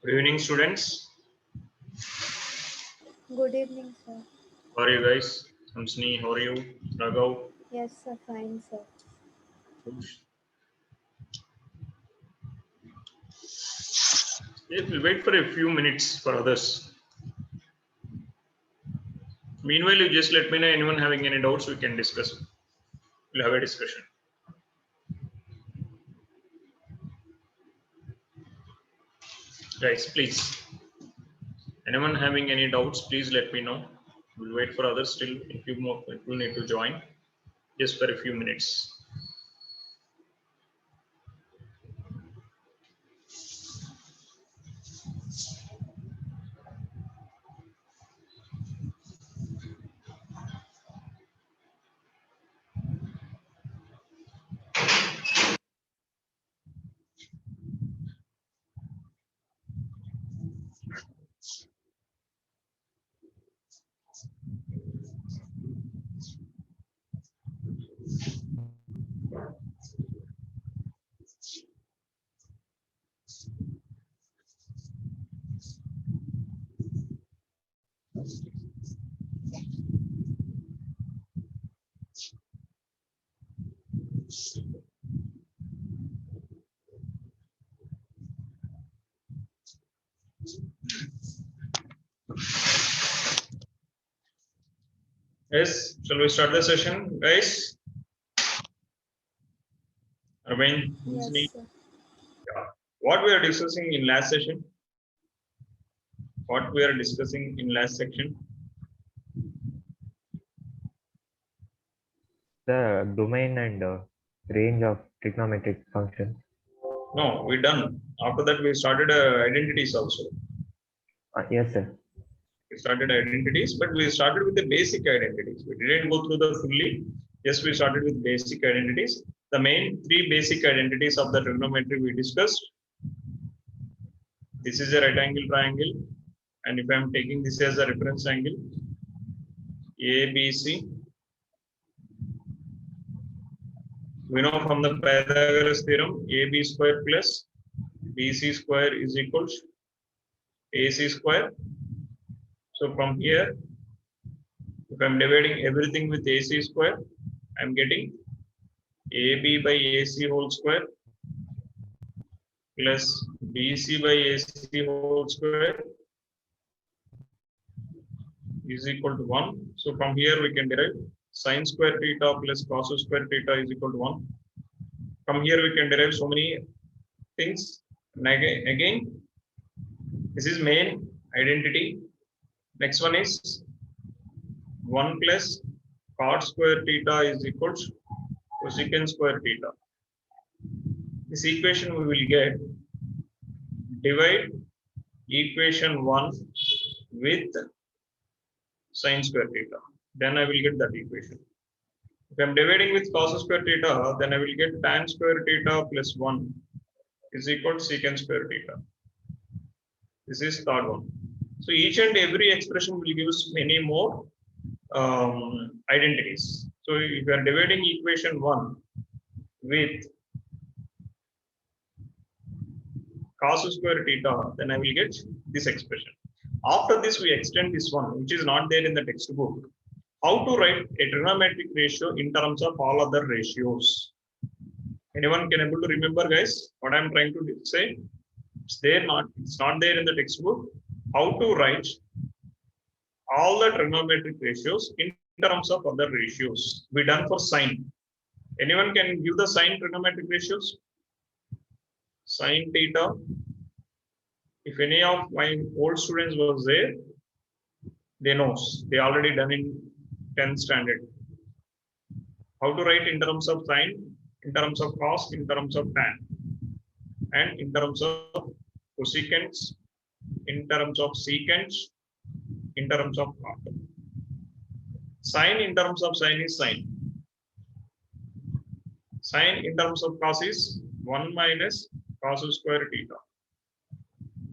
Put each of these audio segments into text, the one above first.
Good evening, students. Good evening, sir. How are you guys? I'm Snee. How are you? Raghav? Yes, sir. Fine, sir. Yes, we'll wait for a few minutes for others. Meanwhile, you just let me know anyone having any doubts, we can discuss. We'll have a discussion. Guys, please. Anyone having any doubts, please let me know. We'll wait for others still. A few more people need to join just for a few minutes. Yes, shall we start the session, guys? Arvind, Yes, Snee? sir. Yeah. What we are discussing in last session? What we are discussing in last section? The domain and range of trigonometric functions. No, we done. After that, we started identities also. Yes, sir. We started identities, but we started with the basic identities. We didn't go through the fully. Yes, we started with basic identities. The main three basic identities of the trigonometry we discussed. This is a right angle triangle, and if I am taking this as a reference angle, ABC. We know from the Pythagoras theorem, AB square plus BC square is equals AC square. So from here, if I'm dividing everything with AC square, I'm getting AB by AC whole square plus BC by AC whole square is equal to 1. So from here we can derive sine square theta plus cos square theta is equal to 1. From here we can derive so many things. And again, this is main identity. Next one is 1 plus cot square theta is equal to cosecant square theta. This equation we will get, divide equation 1 with sin square theta. Then I will get that equation. If I am dividing with cos square theta, then I will get tan square theta plus 1 is equal to secant square theta. This is third one. So each and every expression will give us many more identities. So if you are dividing equation 1 with cos square theta, then I will get this expression. After this, we extend this one, which is not there in the textbook. How to write a trigonometric ratio in terms of all other ratios? Anyone can able to remember, guys, what I'm trying to say? It's not there in the textbook. How to write all the trigonometric ratios in terms of other ratios? We done for sine. Anyone can give the sine trigonometric ratios? Sine theta. If any of my old students was there, they knows. They already done in 10th standard. How to write in terms of sine, in terms of cos, in terms of tan, and in terms of cosecants, in terms of secants, in terms of cot. Sine in terms of sine is sine. Sine in terms of cos is 1 minus cos square theta.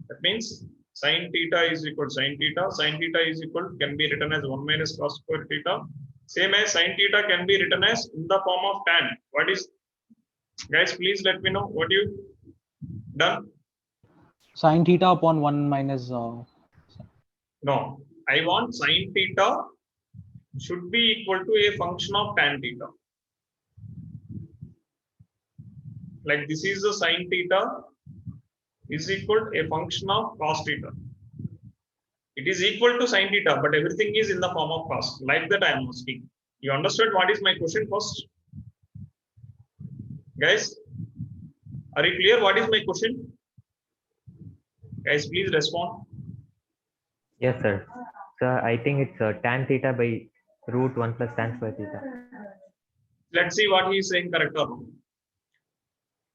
That means sin theta is equal to sin theta. Sin theta is equal can be written as 1 minus cos square theta. Same as sin theta can be written as in the form of tan. What is, guys, please let me know what you done. Sin theta upon 1 minus. No, I want sin theta should be equal to a function of tan theta. Like this is the sin theta is equal to a function of cos theta. It is equal to sin theta, but everything is in the form of cos. Like that I am asking. You understood what is my question first? Guys, are you clear what is my question? Guys, please respond. Yes, sir. Sir, I think it's tan theta by root 1 plus tan square theta. Let's see what he is saying, correct or wrong.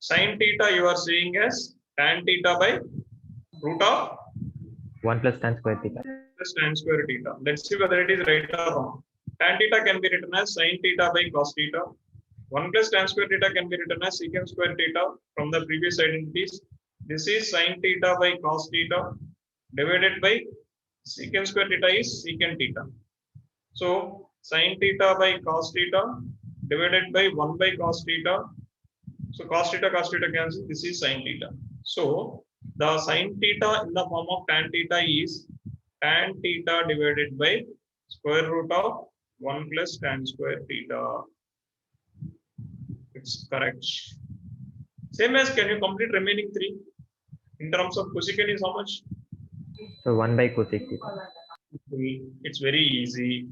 Sin theta you are saying as tan theta by root of 1 plus tan square theta. plus tan square theta. Let's see whether it is right or wrong. Tan theta can be written as sin theta by cos theta. 1 plus tan square theta can be written as secant square theta from the previous identities. This is sin theta by cos theta divided by secant square theta is secant theta. So sin theta by cos theta divided by 1 by cos theta. So cos theta cancel. This is sin theta. So the sin theta in the form of tan theta is tan theta divided by square root of 1 plus tan square theta. It's correct. Same as, can you complete remaining 3? In terms of cosecant is how much? So 1 by cosec theta. It's very easy.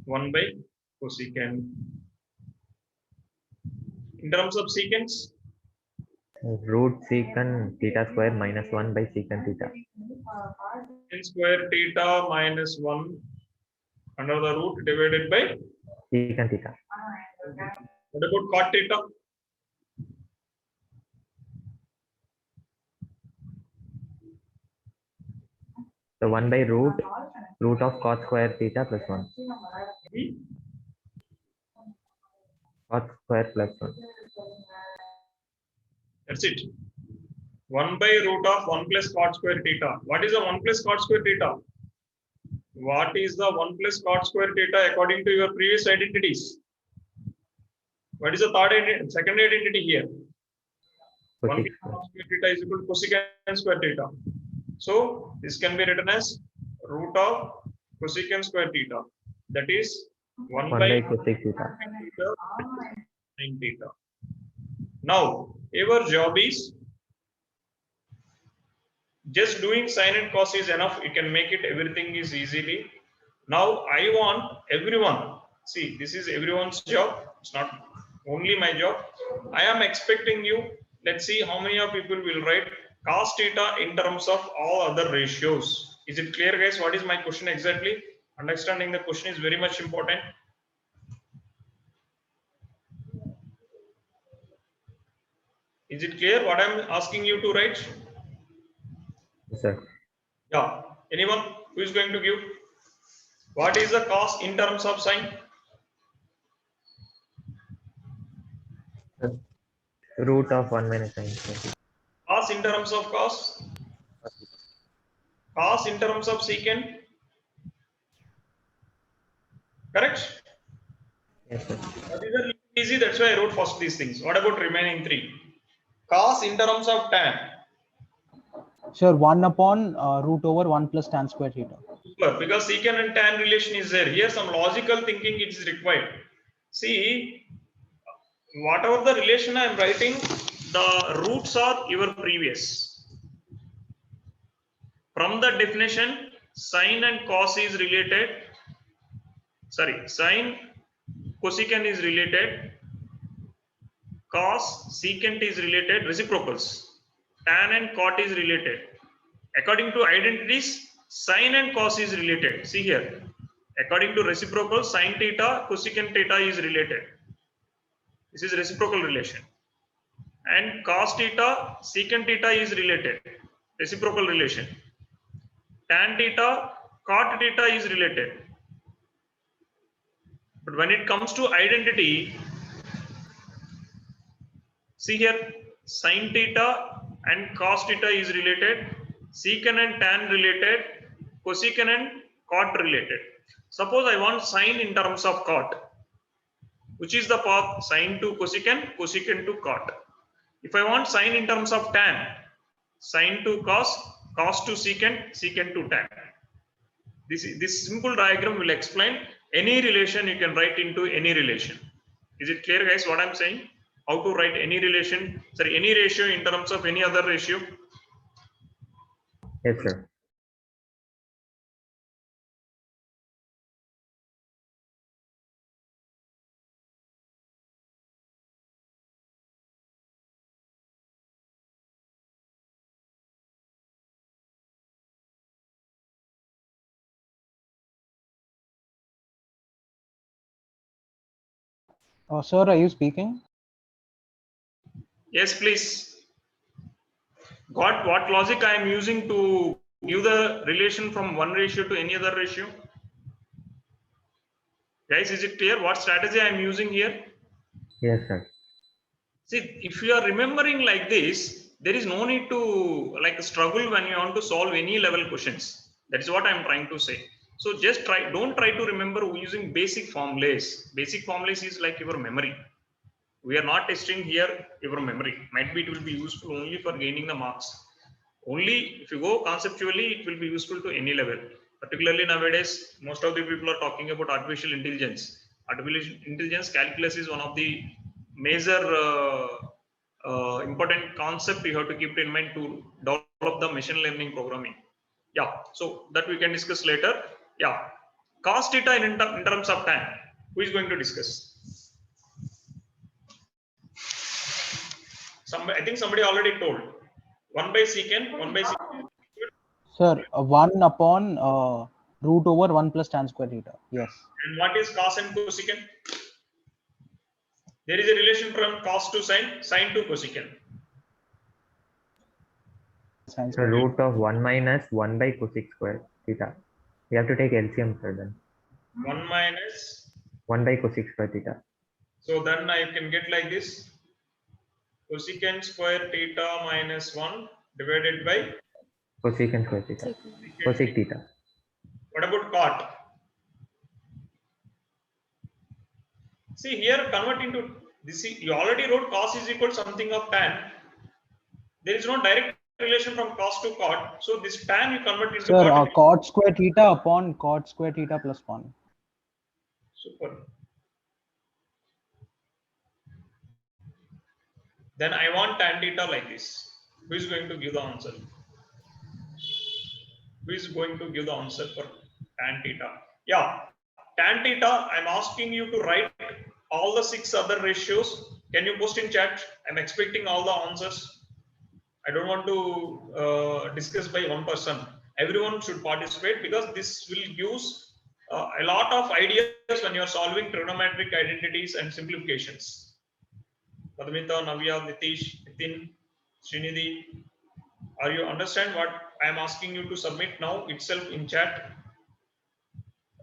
1 by cosecant. In terms of secants, Root secant theta square minus 1 by secant theta. secant square theta minus 1 under the root divided by, Secant theta. what about cot theta? So 1 by root of cos square theta plus 1. Cos square plus 1. That's it. 1 by root of 1 plus cot square theta. What is the 1 plus cot square theta? What is the 1 plus cot square theta according to your previous identities? What is the second identity here? 1 Cosec plus square. cot square theta is equal to cosecant square theta. So this can be written as root of cosecant square theta. That is 1 1 by by cosec theta. sin theta. Now, your job is just doing sin and cos is enough. You can make it, everything is easily. Now, I want everyone, see, this is everyone's job. It's not only my job. I am expecting you, let's see how many of people will write cos theta in terms of all other ratios. Is it clear, guys? What is my question exactly? Understanding the question is very much important. Is it clear what I'm asking you to write? Yes, sir. Yeah. Anyone who is going to give? What is the cos in terms of sine? Root of 1 minus sine square. Cos in terms of cos? Cos in terms of secant? Correct? Yes, sir. That is a little easy. That's why I wrote first these things. What about remaining three? Cos in terms of tan. Sure, 1 upon root over 1 plus tan square theta. Super, because secant and tan relation is there. Here some logical thinking is required. See, whatever the relation I am writing, the roots are your previous. From the definition, sine and cos is related. Sorry, sine cosecant is related. Cos secant is related. Reciprocals. Tan and cot is related. According to identities, sine and cos is related. See here. According to reciprocal, sine theta, cosecant theta is related. This is reciprocal relation. And cos theta, secant theta is related. Reciprocal relation. Tan theta, cot theta is related. But when it comes to identity, see here, sine theta and cos theta is related. Secant and tan related. Cosecant and cot related. Suppose I want sine in terms of cot. Which is the path? Sine to cosecant, cosecant to cot. If I want sine in terms of tan, sine to cos, cos to secant, secant to tan. This simple diagram will explain any relation you can write into any relation. Is it clear, guys, what I'm saying? How to write any relation, sorry, any ratio in terms of any other ratio? Yes, sir. Sir, are you speaking? Yes, please. Got what logic I am using to give the relation from one ratio to any other ratio? Guys, is it clear what strategy I am using here? Yes, sir. See, if you are remembering like this, there is no need to like struggle when you want to solve any level questions. That is what I am trying to say. So just don't try to remember using basic formulas. Basic formulas is like your memory. We are not testing here your memory. Might be it will be useful only for gaining the marks. Only if you go conceptually, it will be useful to any level. Particularly nowadays, most of the people are talking about artificial intelligence. Artificial intelligence calculus is one of the major important concept you have to keep in mind to develop the machine learning programming. Yeah, so that we can discuss later. Yeah, cos theta in terms of tan. Who is going to discuss? I think somebody already told. 1 by secant, 1 by secant. Sir, 1 upon root over 1 plus tan square theta. Yes. And what is cos and cosecant? There is a relation from cos to sine, sine to cosecant. Science. So root of 1 minus 1 by cosec square theta. We have to take LCM, sir, then. 1 minus. 1 by cosec square theta. So then I can get like this. Cosecant square theta minus 1 divided by Cosecant square theta. Cosec theta. What about cot? See here, convert into this. You already wrote cos is equal to something of tan. There is no direct relation from cos to cot. So this tan you convert into Sir, cot. cot square theta upon cot square theta plus 1. Super. Then I want tan theta like this. Who is going to give the answer? Who is going to give the answer for tan theta? Yeah, tan theta, I'm asking you to write all the 6 other ratios. Can you post in chat? I'm expecting all the answers. I don't want to discuss by one person. Everyone should participate because this will use a lot of ideas when you're solving trigonometric identities and simplifications. Padmita, Navya, Nitish, Nitin, Srinidhi, are you understand what I am asking you to submit now itself in chat?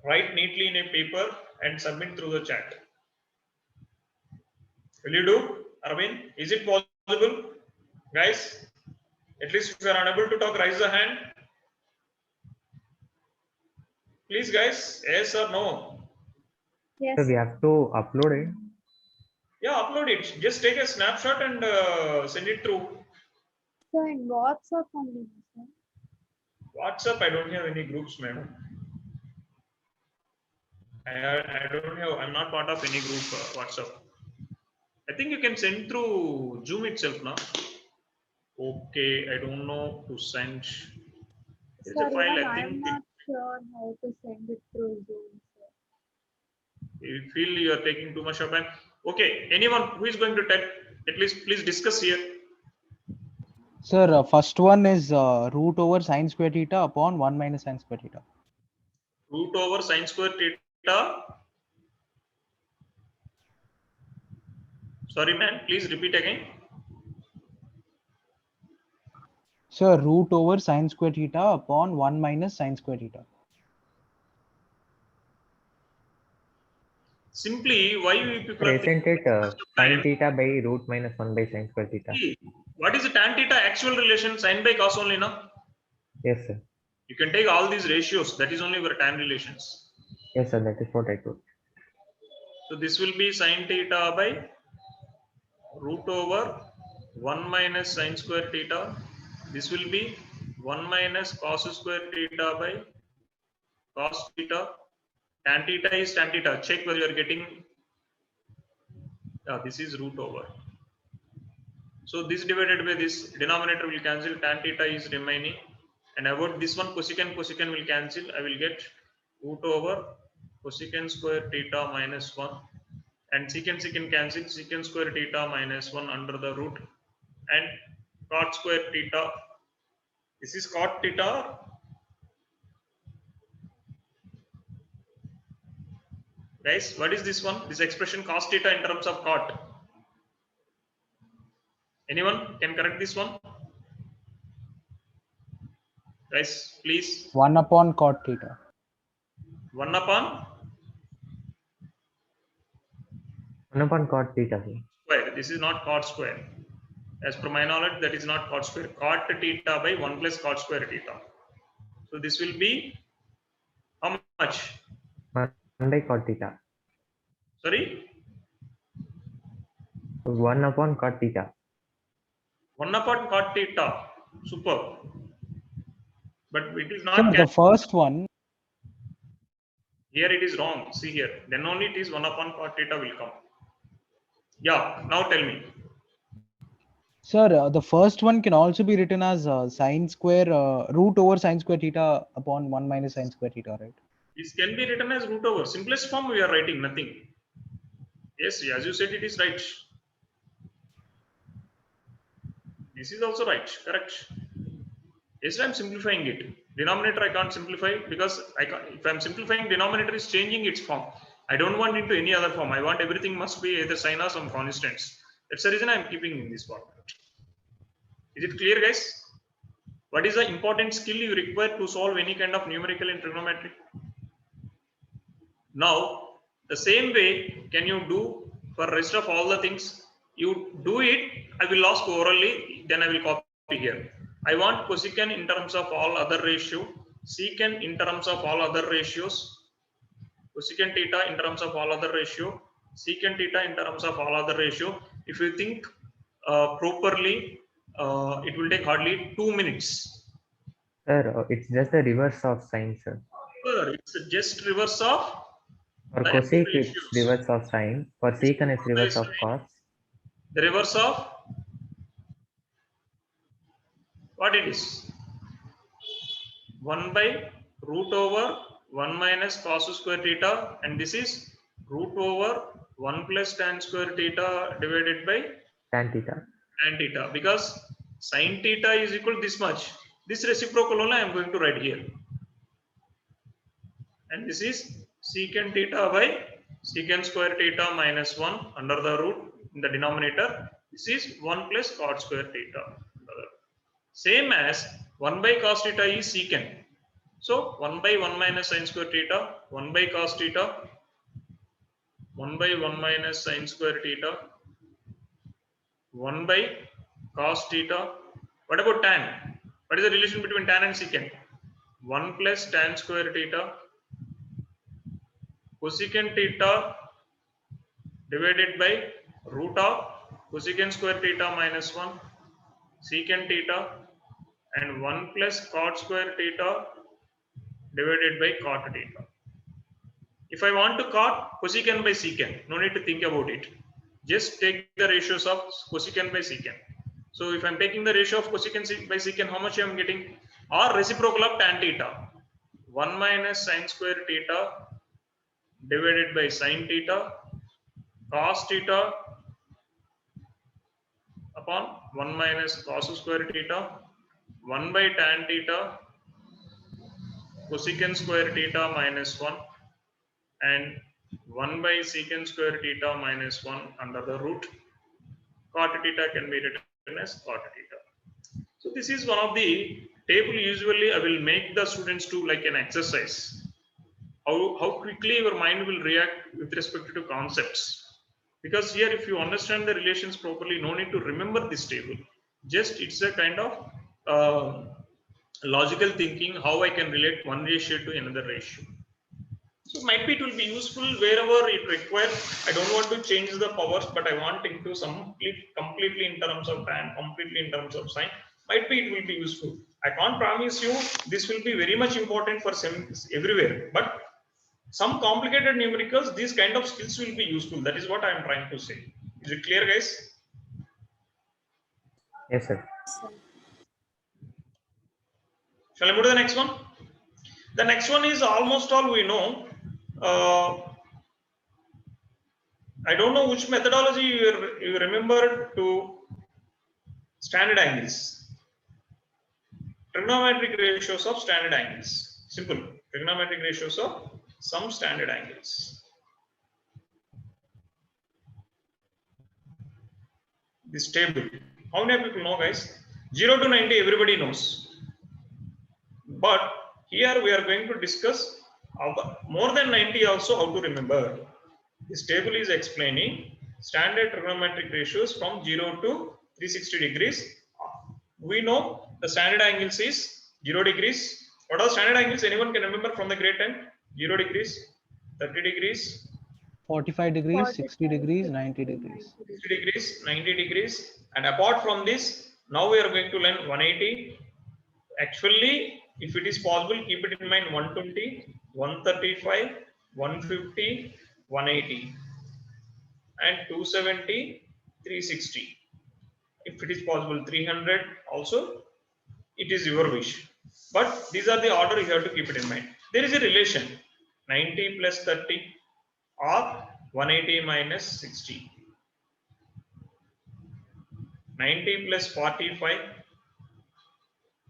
Write neatly in a paper and submit through the chat. Will you do, Arvind? Is it possible, guys? At least if you are unable to talk, raise the hand. Please, guys, yes or no? Yes, So we have to upload it. Yeah, upload it. Just take a snapshot and send it through. so in WhatsApp only, sir. WhatsApp, I don't have any groups, ma'am. I don't have, I'm not part of any group WhatsApp. I think you can send through Zoom itself now. Okay, I don't know to send. There is Sir, a file, even I I'm think. not sure how to send it through Zoom, sir. You feel you are taking too much of time. Okay, anyone who is going to type, at least please discuss here. Sir, first one is root over sine square theta upon 1 minus sine square theta. Root over sine square theta. Sorry, man, please repeat again. Sir, root over sine square theta upon 1 minus sine square theta. Simply, why you people are Isn't it sine theta by root minus 1 by sine square theta? What is the tan theta actual relation? Sine by cos only, na? Yes, sir. You can take all these ratios. That is only your tan relations. Yes, sir. That is what I told. So this will be sine theta by root over 1 minus sine square theta. This will be 1 minus cos square theta by cos theta. Tan theta is tan theta. Check whether you are getting. This is root over. So this divided by this denominator will cancel. Tan theta is remaining. And about this one, cosecant will cancel. I will get root over cosecant square theta minus 1. And secant cancel. Secant square theta minus 1 under the root. And cot square theta. This is cot theta. Guys, what is this one? This expression cos theta in terms of cot. Anyone can correct this one? Guys, please. 1 upon cot theta. 1 upon 1 upon cot theta. Sir. square. This is not cot square. As per my knowledge, that is not cot square. Cot theta by 1 plus cot square theta. So this will be how much? 1 by cot theta. Sorry? 1 upon cot theta. 1 upon cot theta. Super. But it is Sir, not. the first one. Here it is wrong. See here. Then only it is 1 upon cot theta will come. Yeah. Now tell me. Sir, the first one can also be written as sine square root over sine square theta upon 1 minus sine square theta, right? This can be written as root over. Simplest form we are writing nothing. Yes, as you said, it is right. This is also right. Correct. Yes, I am simplifying it. Denominator I can't simplify because if I am simplifying, denominator is changing its form. I don't want into any other form. I want everything must be either sine or some constants. That's the reason I am keeping in this form. Is it clear, guys? What is the important skill you require to solve any kind of numerical in trigonometry? Now, the same way can you do for rest of all the things? You do it, I will ask orally, then I will copy here. I want cosecant in terms of all other ratio, secant in terms of all other ratios, cosecant theta in terms of all other ratio, secant theta in terms of all other ratio. If you think properly, it will take hardly 2 minutes. Sir, it's just the reverse of sine, sir. It's just reverse of. For cosec, it's reverse of sine. For secant, it's reverse of cos. The reverse of what it is? 1 by root over 1 minus cos square theta, and this is root over 1 plus tan square theta divided by Tan theta. tan theta, because sin theta is equal to this much. This reciprocal only I am going to write here. And this is secant theta by secant square theta minus 1 under the root. in the denominator. This is 1 plus cot square theta. Same as 1 by cos theta is secant. So 1 by 1 minus sin square theta, 1 by cos theta, 1 by 1 minus sin square theta, 1 by cos theta. What about tan? What is the relation between tan and secant? 1 plus tan square theta cosecant theta divided by root of cosecant square theta minus 1 secant theta and 1 plus cot square theta divided by cot theta. If I want to cot cosecant by secant, no need to think about it. Just take the ratios of cosecant by secant. So if I'm taking the ratio of cosecant by secant, how much I'm getting? Or reciprocal of tan theta. 1 minus sin square theta divided by sin theta cos theta upon 1 minus cos square theta 1 by tan theta cosecant square theta minus 1 and 1 by secant square theta minus 1 under the root. Cot theta can be written as cot theta. So this is one of the table usually I will make the students do like an exercise. How quickly your mind will react with respect to concepts. Because here if you understand the relations properly, no need to remember this table. Just it's a kind of logical thinking how I can relate one ratio to another ratio. So might be it will be useful wherever it requires. I don't want to change the powers, but I want into some completely in terms of tan, completely in terms of sin. Might be it will be useful. I can't promise you this will be very much important for everywhere, but some complicated numericals, these kind of skills will be useful. That is what I am trying to say. Is it clear, guys? Yes, sir. Shall I move to the next one? The next one is almost all we know. I don't know which methodology you remember to standard angles. Trigonometric ratios of standard angles. Simple. Trigonometric ratios of some standard angles. This table. How many people know, guys? 0 to 90 everybody knows. But here we are going to discuss more than 90 also how to remember. This table is explaining standard trigonometric ratios from 0 to 360 degrees. We know the standard angles is 0 degrees. What are standard angles? Anyone can remember from the grade 10? 0 degrees, 30 degrees, 45 degrees, 60 45, degrees, 90 degrees. 60 degrees, 90 degrees. And apart from this, now we are going to learn 180. Actually, if it is possible, keep it in mind 120, 135, 150, 180 and 270, 360. If it is possible, 300 also, it is your wish. But these are the order you have to keep it in mind. There is a relation 90 plus 30 or 180 minus 60. 90 plus 45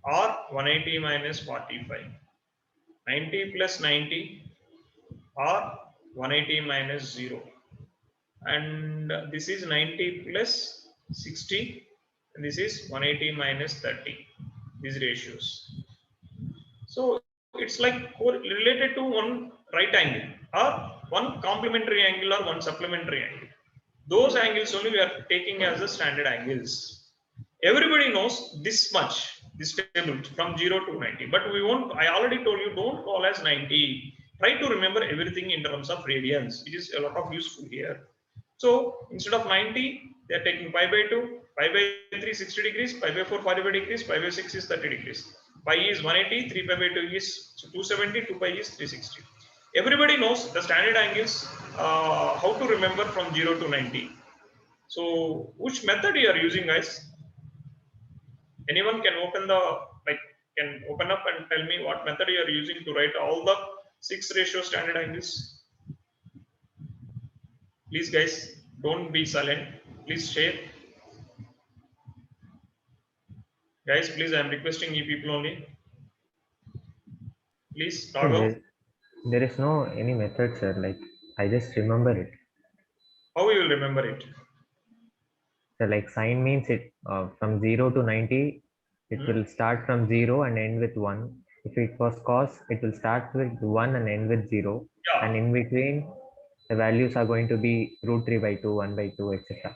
or 180 minus 45. 90 plus 90 or 180 minus 0. And this is 90 plus 60. And this is 180 minus 30. These ratios. So it's like related to one right angle or one complementary angle or one supplementary angle. Those angles only we are taking as the standard angles. Everybody knows this much, this table from 0 to 90, but we won't, I already told you, don't call as 90. Try to remember everything in terms of radians. It is a lot of useful here. So instead of 90, they are taking pi by 2, pi by 3, 60 degrees, pi by 4, 45 degrees, pi by 6 is 30 degrees. Pi is 180, 3 pi by 2 is 270, 2 pi is 360. Everybody knows the standard angles, how to remember from 0 to 90. So which method you are using, guys? Anyone can open can open up and tell me what method you are using to write all the 6 ratio standard angles. Please, guys, don't be silent. Please share. Guys, please, I am requesting you people only. Please talk out. There is no any method, sir. Like I just remember it. How you will remember it? So like sine means it from 0 to 90, it will start from 0 and end with 1. If it was cos, it will start with 1 and end with 0. Yeah. And in between, the values are going to be root 3 by 2, 1 by 2, etc.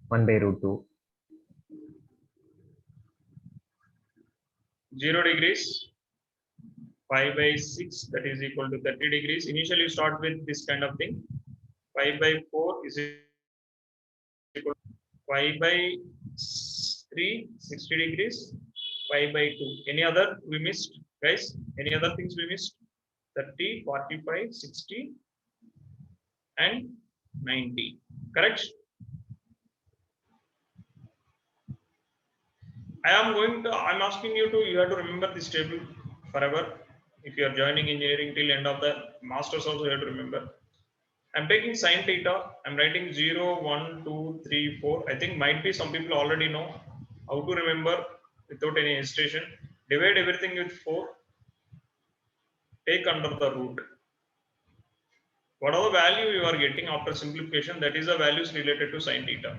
1 by root 2. 0 degrees, 5 by 6, that is equal to 30 degrees. Initially, you start with this kind of thing. 5 by 4 is equal to 5 by 3, 60 degrees, 5 by 2. Any other we missed, guys? Any other things we missed? 30, 45, 60, and 90. Correct? I'm asking you have to remember this table forever. If you are joining engineering till end of the masters also, you have to remember. I'm taking sine theta. I'm writing 0, 1, 2, 3, 4. I think might be some people already know how to remember without any hesitation. Divide everything with 4. Take under the root. Whatever value you are getting after simplification, that is the values related to sine theta.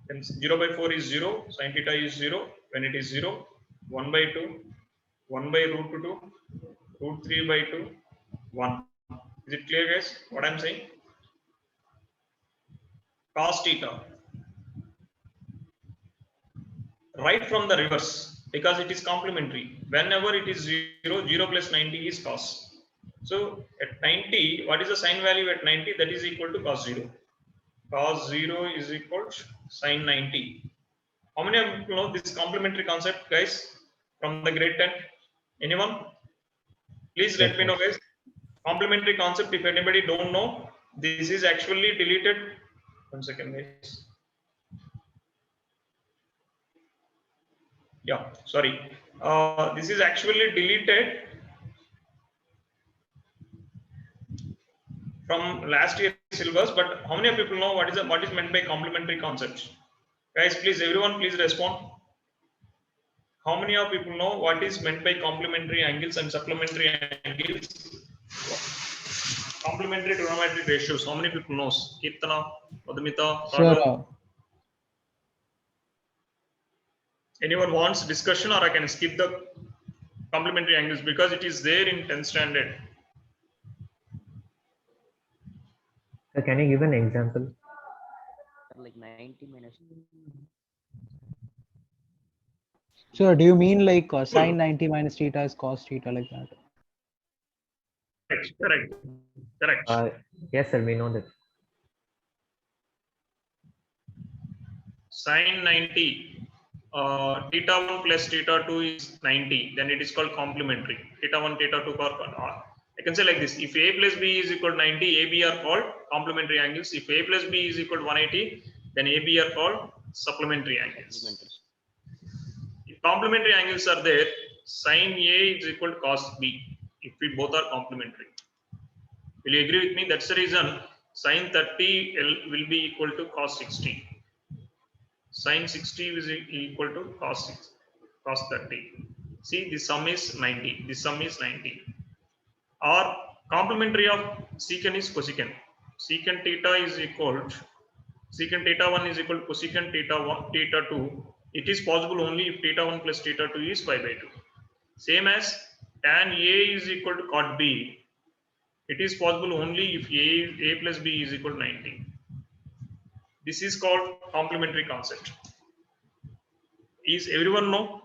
Then 0 by 4 is 0, sine theta is 0. When it is 0, 1 by 2, 1 by root 2, root 3 by 2, 1. Is it clear, guys, what I'm saying? Cos theta. Right from the reverse, because it is complementary. Whenever it is 0, 0 plus 90 is cos. So at 90, what is the sine value at 90? That is equal to cos 0. Cos 0 is equal to sine 90. How many of you know this complementary concept, guys, from the grade 10? Anyone? Please let me know, guys. Complementary concept, if anybody don't know, this is actually deleted. 1 second, guys. Yeah, sorry. This is actually deleted from last year's syllabus, but how many of people know what is meant by complementary concepts? Guys, please, everyone, please respond. How many of people know what is meant by complementary angles and supplementary angles? Complementary trigonometric ratios. How many people knows? Kirtana, Madhumita, Sir, Raghav? Anyone wants discussion, or I can skip the complementary angles because it is there in 10th standard. So can you give an example? Like 90 minus. sir, do you mean like sine 90 minus theta is cos theta like that? Correct. Yes, sir, we know that. Sine 90, theta 1 plus theta 2 is 90, then it is called complementary. Theta 1, theta 2 are, I can say like this: if A plus B is equal to 90, AB are called complementary angles. If A plus B is equal to 180, then AB are called supplementary angles. If complementary angles are there, sine A is equal to cos B, if we both are complementary. Will you agree with me? That's the reason sine 30 will be equal to cos 60. Sine 60 is equal to cos 30. See, this sum is 90. This sum is 90. Or complementary of secant is cosecant. Secant theta is equal to secant theta 1 is equal to cosecant theta 1 theta 2. It is possible only if theta 1 plus theta 2 is pi by 2. Same as tan A is equal to cot B. It is possible only if A plus B is equal to 90. This is called complementary concept. Is everyone know?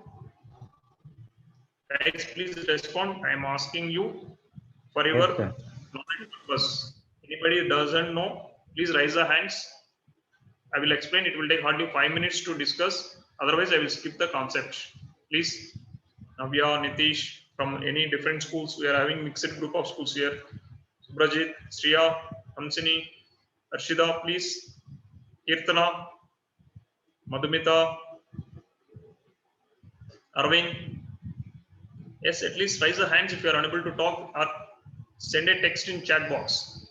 Guys, please respond. I am asking you for your knowledge purpose. Anybody who doesn't know, please raise the hands. I will explain. It will take hardly 5 minutes to discuss. Otherwise, I will skip the concept. Please, Navya, Nitish, from any different schools. We are having mixed group of schools here. Subrajit, Shriya, Hamsini, Arshida, please. Kirtana, Madhumita, Arvind. Yes, at least raise the hands if you are unable to talk, or send a text in chat box.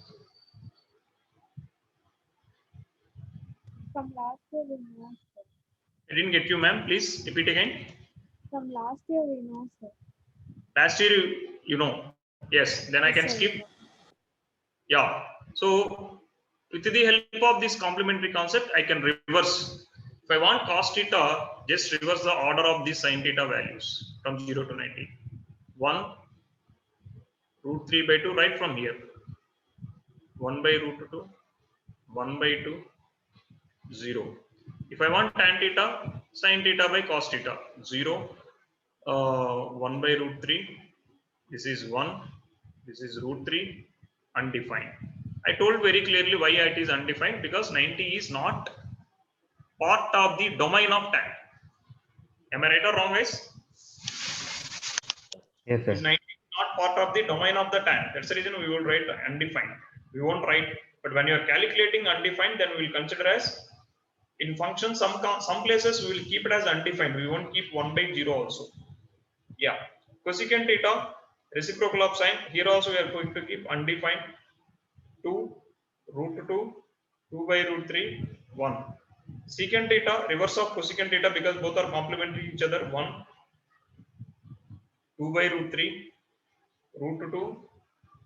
From last year we know, sir. I didn't get you, ma'am. Please repeat again. From last year we know, sir. Last year, you know. Yes, then I can Yes, sir. skip. Yeah. So With the help of this complementary concept, I can reverse. If I want cos theta, just reverse the order of the sin theta values from 0 to 90. 1 root 3 by 2 right from here. 1 by root 2, 1 by 2, 0. If I want tan theta, sin theta by cos theta, 0, 1 by root 3, this is 1, this is root 3, undefined. I told very clearly why it is undefined, because 90 is not part of the domain of tan. Am I right or wrong, guys? Yes, Is sir. 90 not part of the domain of the tan? That's the reason we will write undefined. We won't write, but when you are calculating undefined, then we will consider as in function. Some places we will keep it as undefined. We won't keep 1 by 0 also. Yeah, cosecant theta, reciprocal of sine. Here also we are going to keep undefined. 2 root 2, 2 by root 3, 1. Secant theta, reverse of cosecant theta, because both are complementary each other. 1, 2 by root 3, root 2,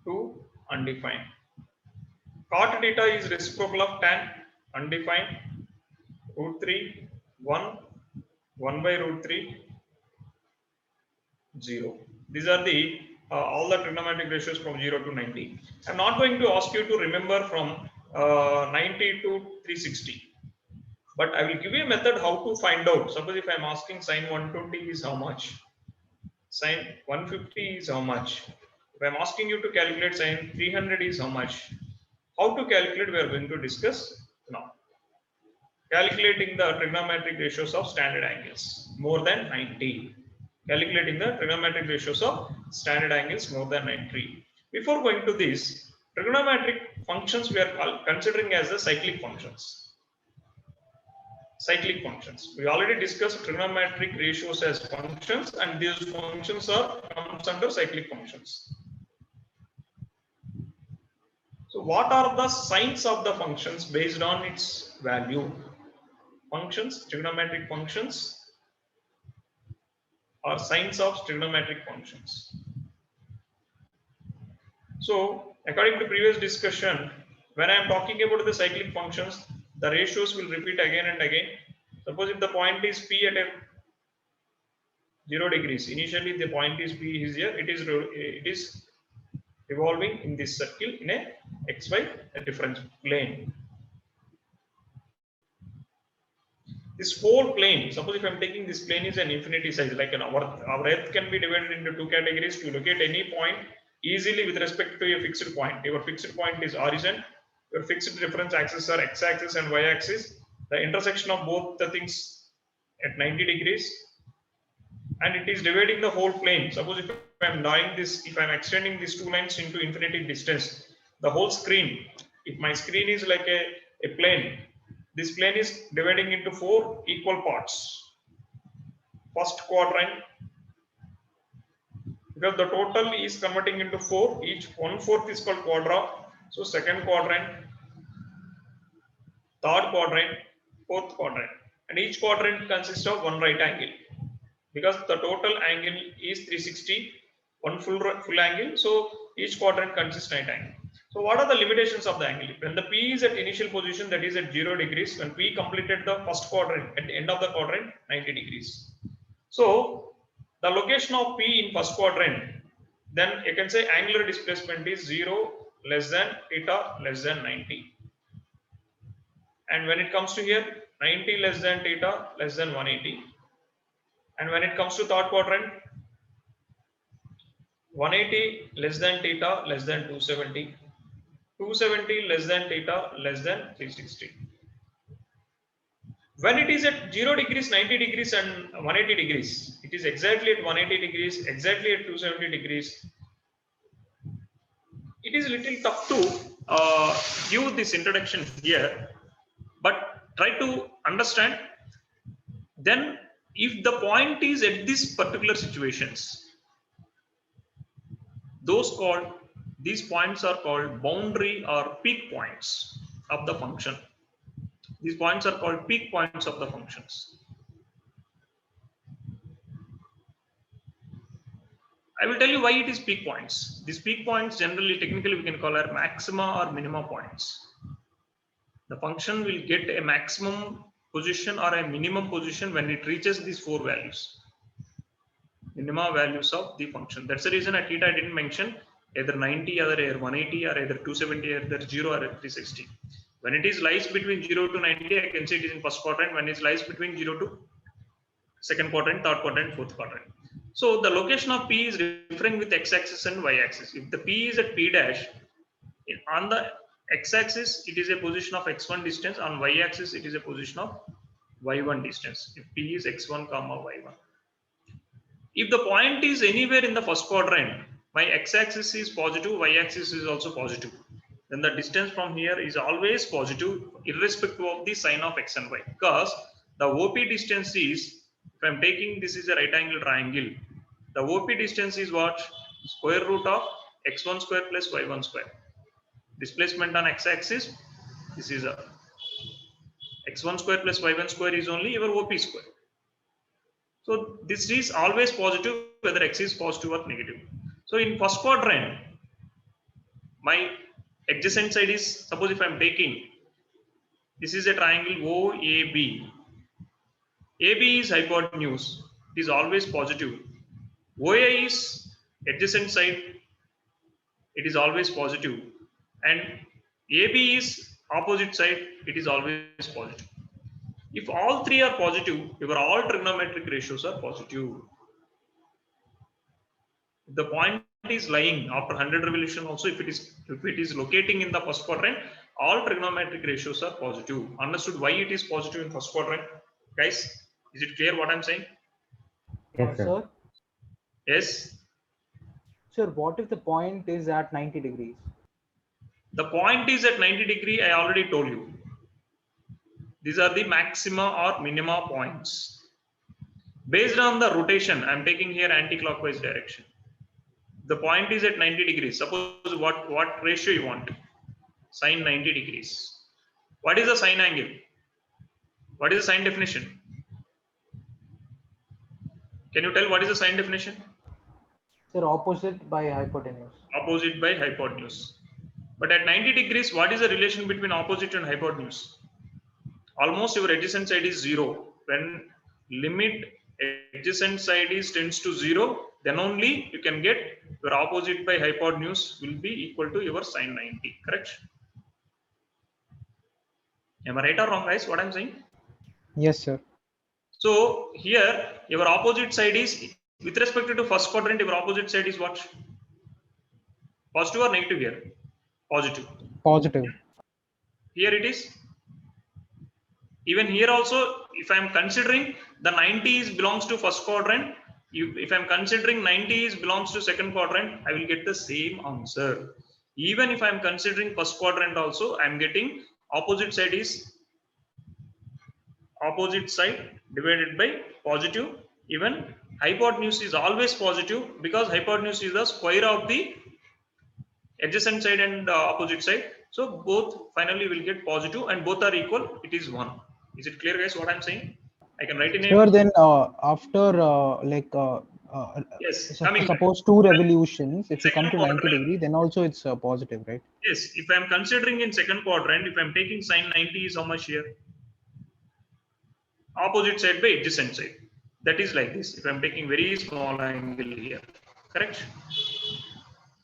2, undefined. Cot theta is reciprocal of tan, undefined. Root 3, 1, 1 by root 3, 0. These are the all the trigonometric ratios from 0 to 90. I'm not going to ask you to remember from 90 to 360. But I will give you a method how to find out. Suppose if I am asking sine 120 is how much? Sine 150 is how much? If I am asking you to calculate sine 300 is how much? How to calculate, we are going to discuss now. Calculating the trigonometric ratios of standard angles more than 90. Calculating the trigonometric ratios of standard angles more than 90. Before going to this, trigonometric functions we are considering as the cyclic functions. Cyclic functions. We already discussed trigonometric ratios as functions, and these functions are comes under cyclic functions. So what are the signs of the functions based on its value? Functions, trigonometric functions are signs of trigonometric functions. So according to previous discussion, when I am talking about the cyclic functions, the ratios will repeat again and again. Suppose if the point is P at a 0 degrees, initially the point is P is here, it is revolving in this circle in a xy difference plane. This whole plane, suppose if I am taking this plane is an infinity size, like our earth can be divided into two categories to locate any point easily with respect to a fixed point. Your fixed point is origin, your fixed reference axis are x-axis and y-axis. The intersection of both the things at 90 degrees, and it is dividing the whole plane. Suppose if I am drawing this, if I am extending these two lines into infinity distance, the whole screen, if my screen is like a plane, this plane is dividing into 4 equal parts. First quadrant, because the total is converting into 4, each 1/4 is called quadra. So second quadrant, third quadrant, fourth quadrant, and each quadrant consists of one right angle, because the total angle is 360, one full angle. So each quadrant consists right angle. So what are the limitations of the angle? When the P is at initial position, that is at 0 degrees, when P completed the first quadrant, at the end of the quadrant, 90 degrees. So the location of P in first quadrant, then you can say angular displacement is 0 less than theta less than 90. And when it comes to here, 90 less than theta less than 180. And when it comes to third quadrant, 180 less than theta less than 270. 270 less than theta less than 360. When it is at 0 degrees, 90 degrees and 180 degrees, it is exactly at 180 degrees, exactly at 270 degrees. It is a little tough to give this introduction here, but try to understand. Then if the point is at these particular situations, these points are called boundary or peak points of the function. These points are called peak points of the functions. I will tell you why it is peak points. These peak points generally, technically, we can call are maxima or minima points. The function will get a maximum position or a minimum position when it reaches these four values. Minimum values of the function. That's the reason at theta I didn't mention either 90 or either 180 or either 270 or either 0 or 360. When it is lies between 0 to 90, I can say it is in first quadrant. When it lies between 0 to second quadrant, third quadrant, fourth quadrant. So the location of P is referring with x-axis and y-axis. If the P is at P dash, on the x-axis it is a position of x1 distance, on y-axis it is a position of y1 distance. If P is x1 comma y1. If the point is anywhere in the first quadrant, my x-axis is positive, y-axis is also positive, then the distance from here is always positive irrespective of the sign of x and y, because the OP distance is, if I'm taking this is a right angle triangle, the OP distance is what? Square root of x1 square plus y1 square. Displacement on x-axis, this is a x1 square plus y1 square is only your OP square. So this is always positive whether x is positive or negative. So in first quadrant, my adjacent side is, suppose if I am taking, this is a triangle OAB. AB is hypotenuse, it is always positive. OA is adjacent side, it is always positive. And AB is opposite side, it is always positive. If all three are positive, your all trigonometric ratios are positive. If the point is lying after 100 revolution also, if it is locating in the first quadrant, all trigonometric ratios are positive. Understood why it is positive in first quadrant? Guys, is it clear what I'm saying? Yes, sir. Sir, Yes. sir, what if the point is at 90 degrees? The point is at 90 degree, I already told you. These are the maxima or minima points. Based on the rotation, I'm taking here anti-clockwise direction. The point is at 90 degrees. Suppose what ratio you want? Sine 90 degrees. What is the sine angle? What is the sine definition? Can you tell what is the sine definition? Sir, opposite by hypotenuse. Opposite by hypotenuse. But at 90 degrees, what is the relation between opposite and hypotenuse? Almost your adjacent side is 0. When limit adjacent side is tends to 0, then only you can get your opposite by hypotenuse will be equal to your sine 90. Correct? Am I right or wrong, guys? What I'm saying? Yes, sir. So here your opposite side is, with respect to first quadrant, your opposite side is what? Positive or negative here? Positive. Positive. Here it is. Even here also, if I am considering the 90 is belongs to first quadrant, if I am considering 90 is belongs to second quadrant, I will get the same answer. Even if I am considering first quadrant also, I am getting opposite side is opposite side divided by positive. Even hypotenuse is always positive because hypotenuse is the square of the adjacent side and opposite side. So both finally will get positive and both are equal. It is 1. Is it clear, guys, what I'm saying? I can write in Sir, a... then after Yes, suppose 2 revolutions, if you come Second to 90 quadrant. degree, then also it's positive, right? Yes, if I'm considering in second quadrant, if I'm taking sine 90 is how much here? Opposite side by adjacent side. That is like this. If I'm taking very small angle here, correct?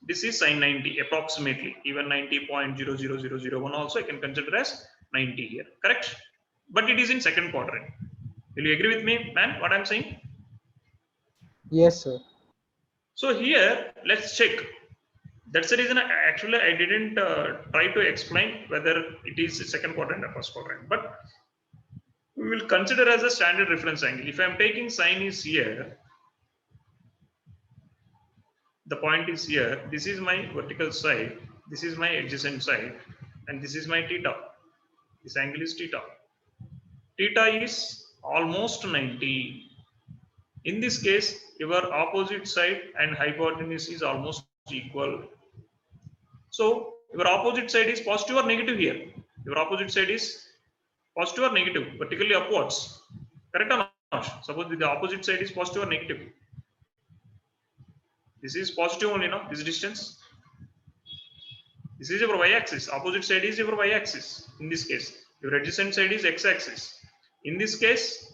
This is sine 90 approximately. Even 90.00001 also I can consider as 90 here, correct? But it is in second quadrant. Will you agree with me, man? What I'm saying? Yes, sir. So here, let's check. That's the reason I didn't try to explain whether it is second quadrant or first quadrant, but we will consider as a standard reference angle. If I'm taking sine is here, the point is here, this is my vertical side, this is my adjacent side, and this is my theta. This angle is theta. Theta is almost 90. In this case, your opposite side and hypotenuse is almost equal. So your opposite side is positive or negative here? Your opposite side is positive or negative, vertically upwards. Correct or not? Suppose the opposite side is positive or negative. This is positive only, no? This distance. This is your y-axis. Opposite side is your y-axis. In this case, your adjacent side is x-axis. In this case,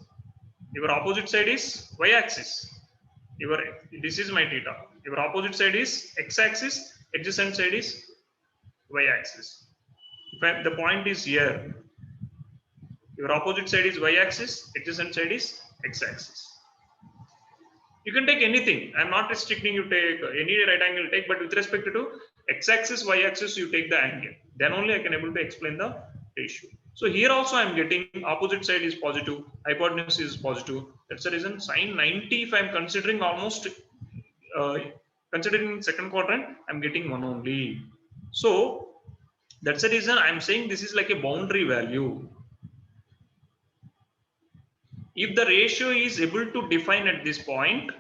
your opposite side is y-axis. This is my theta. Your opposite side is x-axis. Adjacent side is y-axis. If the point is here, your opposite side is y-axis. Adjacent side is x-axis. You can take anything. I'm not restricting you take any right angle take, but with respect to x-axis, y-axis, you take the angle. Then only I can able to explain the ratio. So here also I'm getting opposite side is positive, hypotenuse is positive. That's the reason sine 90. If I'm considering almost considering second quadrant, I'm getting 1 only. So that's the reason I'm saying this is like a boundary value. If the ratio is able to define at this point,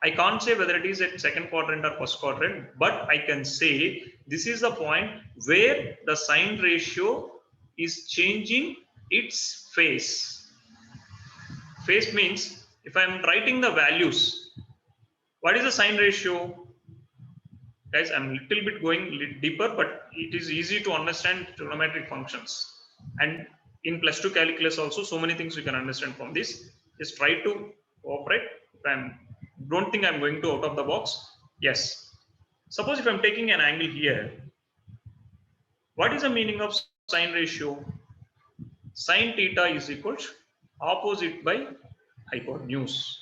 I can't say whether it is at second quadrant or first quadrant, but I can say this is the point where the sine ratio is changing its phase. Phase means if I'm writing the values, what is the sine ratio? Guys, I'm little bit going deeper, but it is easy to understand trigonometric functions. And in +2 calculus also, so many things you can understand from this. Just try to cooperate. If don't think I'm going to out of the box. Yes. Suppose if I'm taking an angle here, what is the meaning of sine ratio? Sine theta is equal to opposite by hypotenuse.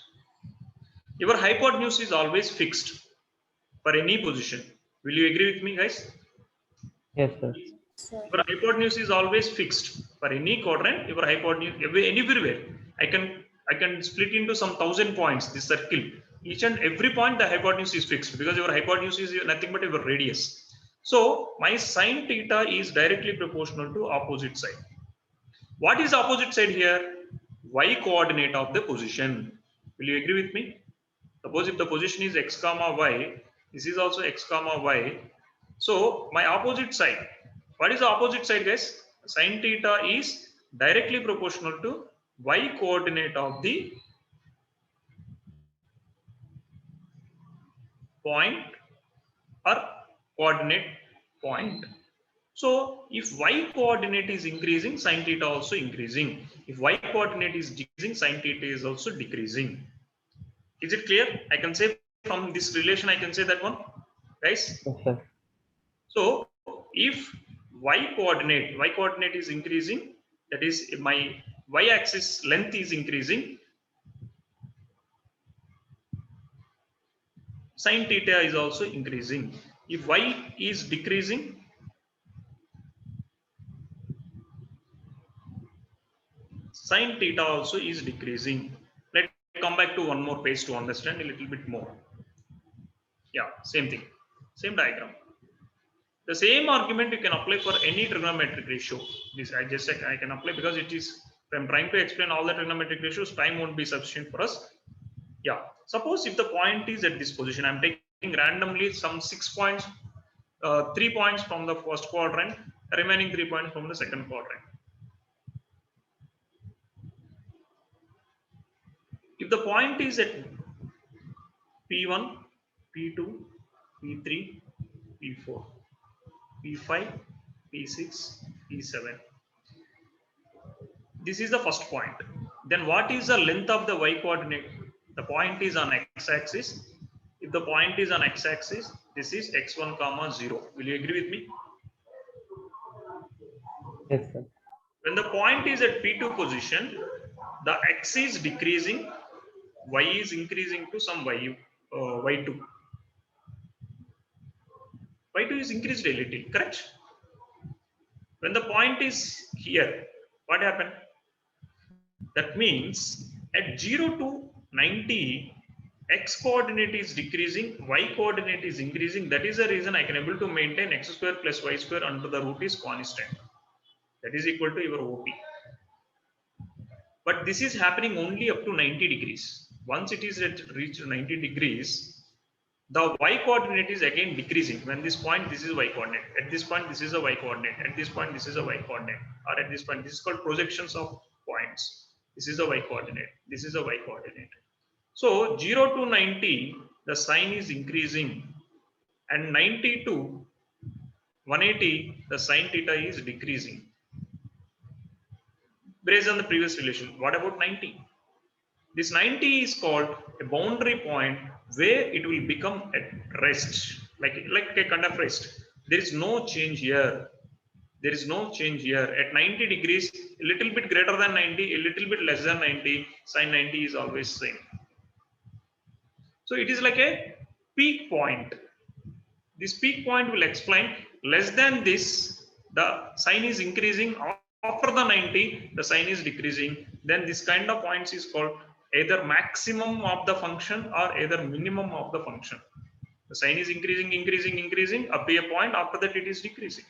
Your hypotenuse is always fixed for any position. Will you agree with me, guys? Yes, sir. Sir. Your hypotenuse is always fixed for any quadrant. Your hypotenuse anywhere. I can split into some 1,000 points. This circle, each and every point the hypotenuse is fixed because your hypotenuse is nothing but your radius. So my sine theta is directly proportional to opposite side. What is opposite side here? Y coordinate of the position. Will you agree with me? Suppose if the position is x comma y, this is also x comma y. So my opposite side. What is the opposite side, guys? Sine theta is directly proportional to y coordinate of the point or coordinate point. So if y coordinate is increasing, sine theta also increasing. If y coordinate is decreasing, sine theta is also decreasing. Is it clear? I can say from this relation, I can say that one, guys. Yes, sir. So if y coordinate is increasing, that is my y-axis length is increasing, sine theta is also increasing. If y is decreasing, sine theta also is decreasing. Let's come back to one more page to understand a little bit more. Yeah, same thing, same diagram. The same argument you can apply for any trigonometric ratio. This I can apply because it is, if I'm trying to explain all the trigonometric ratios, time won't be sufficient for us. Yeah, suppose if the point is at this position, I'm taking randomly some 6 points, 3 points from the first quadrant, remaining 3 points from the second quadrant. If the point is at P1, P2, P3, P4, P5, P6, P7. This is the first point. Then what is the length of the y coordinate? The point is on x-axis. If the point is on x-axis, this is x1 comma 0. Will you agree with me? Yes, sir. When the point is at P2 position, the x is decreasing, y is increasing to some y2. Y2 is increased a little, correct? When the point is here, what happened? That means at 0 to 90, x coordinate is decreasing, y coordinate is increasing. That is the reason I can able to maintain x square plus y square under the root is constant. That is equal to your OP. But this is happening only up to 90 degrees. Once it is reached 90 degrees, the y coordinate is again decreasing. When this point, this is y coordinate. At this point, this is a y coordinate. At this point, this is a y coordinate. Or at this point, this is called projections of points. This is a y coordinate. This is a y coordinate. So 0 to 90, the sign is increasing. and 90 to 180, the sine theta is decreasing based on the previous relation. What about 90? This 90 is called a boundary point where it will become at rest, like a kind of rest. There is no change here. There is no change here. At 90 degrees, a little bit greater than 90, a little bit less than 90, sine 90 is always same. So it is like a peak point. This peak point will explain less than this, the sine is increasing. After the 90, the sine is decreasing. Then this kind of points is called either maximum of the function or either minimum of the function. The sine is increasing up to a point. After that, it is decreasing.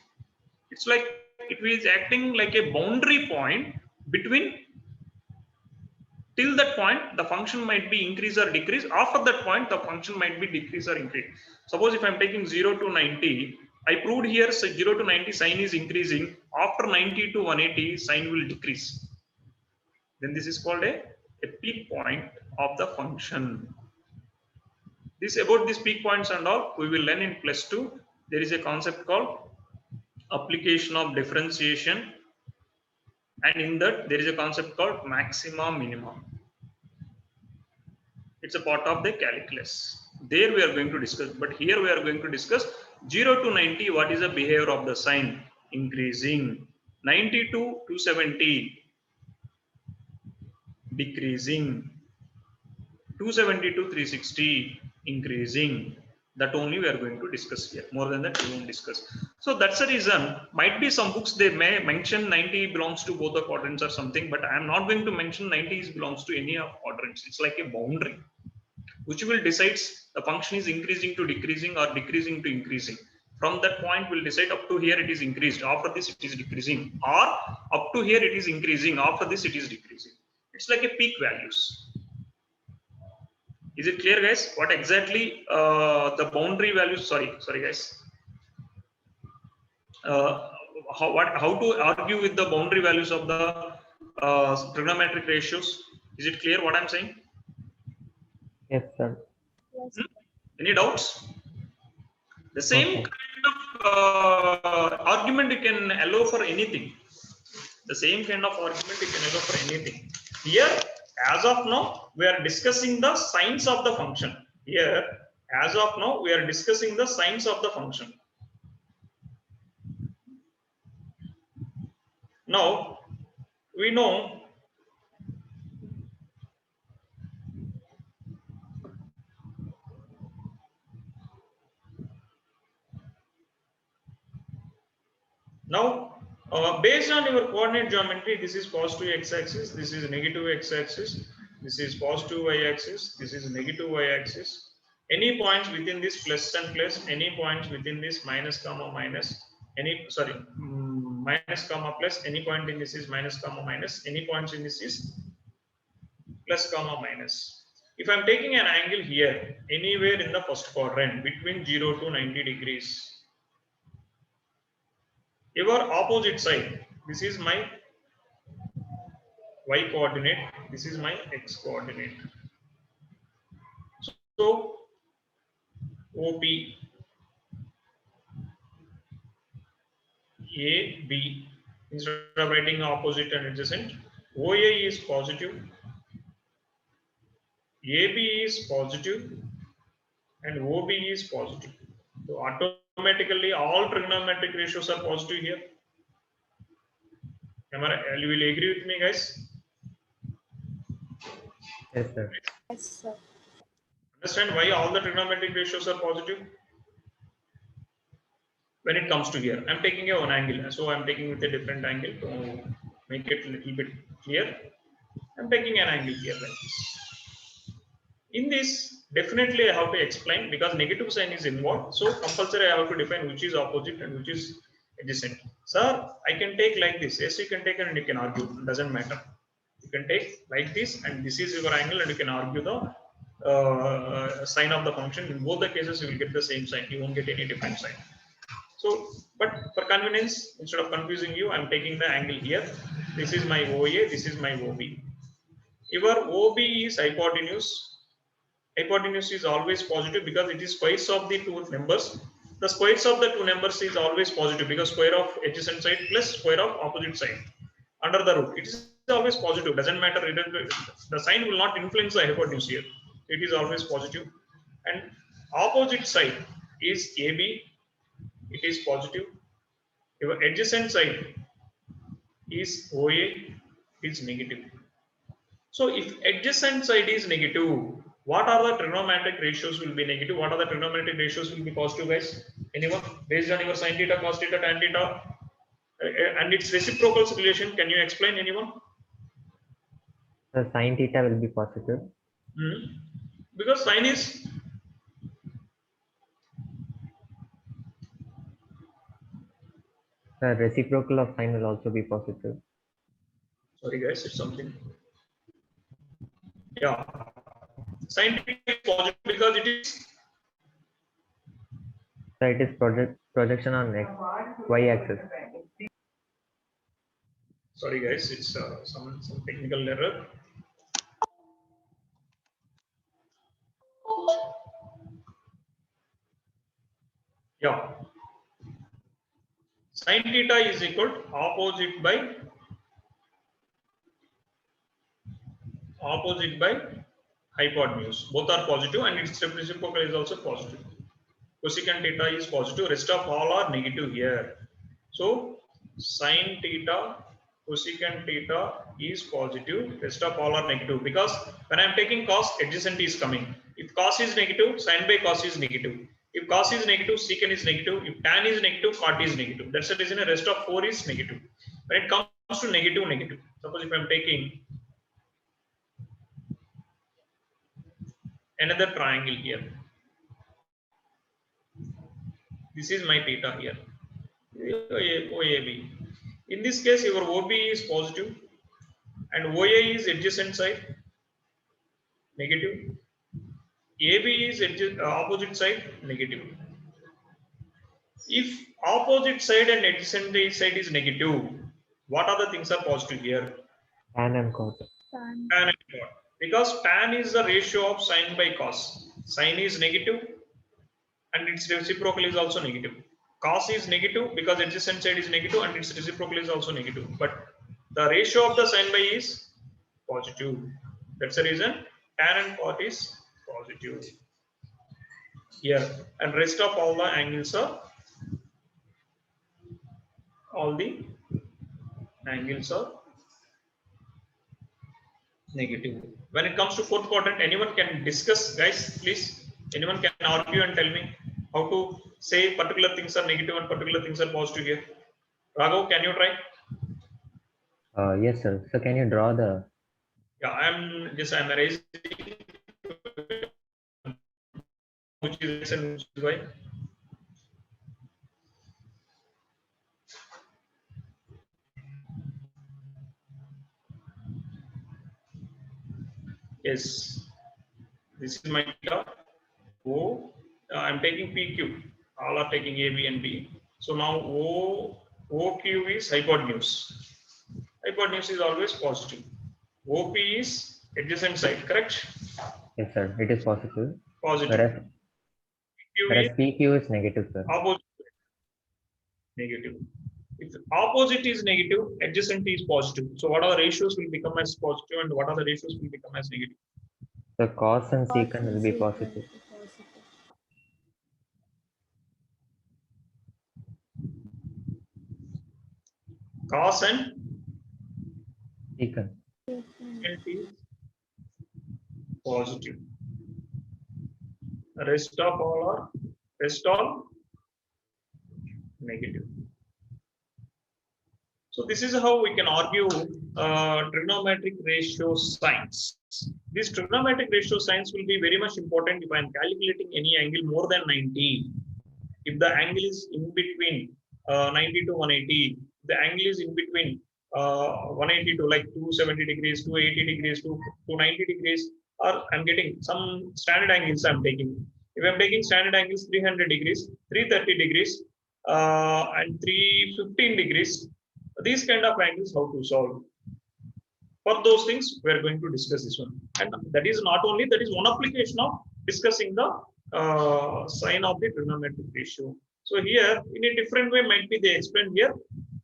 It's like it is acting like a boundary point between. Till that point, the function might be increase or decrease. After that point, the function might be decrease or increase. Suppose if I'm taking 0 to 90, I proved here 0 to 90 sine is increasing. After 90 to 180, sine will decrease. Then this is called a peak point of the function. This about these peak points and all, we will learn in +2. There is a concept called application of differentiation. And in that, there is a concept called maxima minima. It's a part of the calculus. There we are going to discuss, but here we are going to discuss 0 to 90, what is the behavior of the sine? Increasing. 90 to 270, decreasing. 270 to 360, increasing. That only we are going to discuss here. More than that, we won't discuss. So that's the reason. Might be some books they may mention 90 belongs to both the quadrants or something, but I am not going to mention 90 belongs to any of quadrants. It's like a boundary, which will decide the function is increasing to decreasing or decreasing to increasing. From that point, we'll decide up to here it is increased. After this, it is decreasing, or up to here it is increasing. After this, it is decreasing. It's like a peak values. Is it clear, guys? What exactly the boundary values? Sorry, guys. How to argue with the boundary values of the trigonometric ratios? Is it clear what I'm saying? Yes, sir. Yes. Any doubts? The same Okay. kind of argument you can allow for anything. The same kind of argument you can allow for anything. Here, as of now, we are discussing the signs of the function. Here, as of now, we are discussing the signs of the function. Now, we know now based on your coordinate geometry, this is positive x-axis, this is negative x-axis, this is positive y-axis, this is negative y-axis. Any points within this plus and plus, any points within this minus comma minus, minus comma plus, any point in this is minus comma minus, any points in this is plus comma minus. If I'm taking an angle here, anywhere in the first quadrant between 0 to 90 degrees, your opposite side, this is my y coordinate, this is my x coordinate. So OP AB, instead of writing opposite and adjacent, OA is positive, AB is positive, and OB is positive. So automatically all trigonometric ratios are positive here. You will agree with me, guys? Yes, sir. Yes, sir. Understand why all the trigonometric ratios are positive? When it comes to here, I'm taking a one angle, so I'm taking with a different angle to make it a little bit clear. I'm taking an angle here like this. In this, definitely I have to explain because negative sign is involved. So compulsory I have to define which is opposite and which is adjacent. Sir, I can take like this. Yes, you can take and you can argue. It doesn't matter. You can take like this and this is your angle and you can argue the sign of the function. In both the cases, you will get the same sign. You won't get any different sign. So, but for convenience, instead of confusing you, I'm taking the angle here. This is my OA, this is my OB. Your OB is hypotenuse Hypotenuse is always positive because it is squares of the two numbers. The squares of the two numbers is always positive because square of adjacent side plus square of opposite side under the root. It is always positive. Doesn't matter. The sign will not influence the hypotenuse here. It is always positive. And opposite side is AB. It is positive. Your adjacent side is OA. Is negative. So if adjacent side is negative, what are the trigonometric ratios will be negative? What are the trigonometric ratios will be positive, guys? Anyone? Based on your sin theta, cos theta, tan theta, and its reciprocal relation, can you explain, anyone? The sin theta will be positive. Because sin is The reciprocal of sin will also be positive. sorry guys, it's something. Yeah, sin theta is positive because it is So it is projection on x, y axis. sorry guys, it's some technical error. Yeah, sin theta is equal to opposite by hypotenuse. Both are positive and its reciprocal is also positive. Cosecant theta is positive, rest of all are negative here. So sin theta, cosecant theta is positive, rest of all are negative because when I am taking cos, adjacent is coming. If cos is negative, sin by cos is negative. If cos is negative, secant is negative. If tan is negative, cot is negative. That's the reason the rest of 4 is negative. When it comes to negative, negative. Suppose if I am taking another triangle here. This is my theta here. OAB. In this case, your OB is positive and OA is adjacent side negative. AB is opposite side negative. If opposite side and adjacent side is negative, what are the things are positive here? Tan and cot. Tan. Tan and cot. Because tan is the ratio of sin by cos. Sin is negative and its reciprocal is also negative. Cos is negative because adjacent side is negative and its reciprocal is also negative. But the ratio of the sin by is positive. That's the reason tan and cot is positive here. And rest of all the angles are negative. When it comes to fourth quadrant, anyone can discuss, guys, please. Anyone can argue and tell me how to say particular things are negative and particular things are positive here. Raghav, can you try? Yes, sir. So can you draw the? Yeah, I'm erasing which is X and which is Y. Yes, this is my theta. O. I'm taking PQ. All are taking A, B, and B. So now OQ is hypotenuse. Hypotenuse is always positive. OP is adjacent side, correct? Yes, sir. It is positive. Positive. Whereas PQ is PQ is negative, sir. opposite. Negative. If opposite is negative, adjacent is positive. So what are the ratios will become as positive and what are the ratios will become as negative? The cos and Cos secant and will be secant positive. is positive. Cos and Secant. secant is positive. Rest all negative. So this is how we can argue trigonometric ratio signs. This trigonometric ratio signs will be very much important if I am calculating any angle more than 90. If the angle is in between 90 to 180, the angle is in between 180 to like 270 degrees, 280 degrees, to 90 degrees, or I'm getting some standard angles I'm taking. If I'm taking standard angles 300 degrees, 330 degrees, and 315 degrees, these kind of angles how to solve. For those things, we are going to discuss this one. And that is not only, that is one application of discussing the sign of the trigonometric ratio. So here, in a different way, might be they explained here.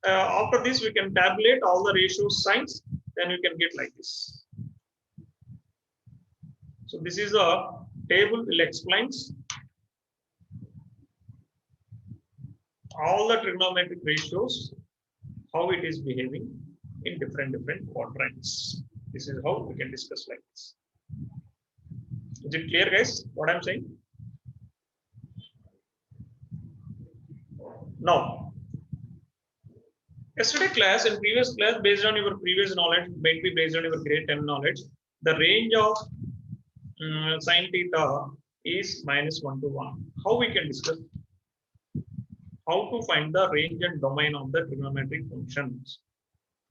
After this, we can tabulate all the ratio signs, then we can get like this. So this is a table which explains all the trigonometric ratios, how it is behaving in different quadrants. This is how we can discuss like this. Is it clear, guys, what I'm saying? Now, yesterday class and previous class, based on your previous knowledge, might be based on your grade 10 knowledge, the range of sine theta is -1 to 1. How we can discuss? How to find the range and domain of the trigonometric functions.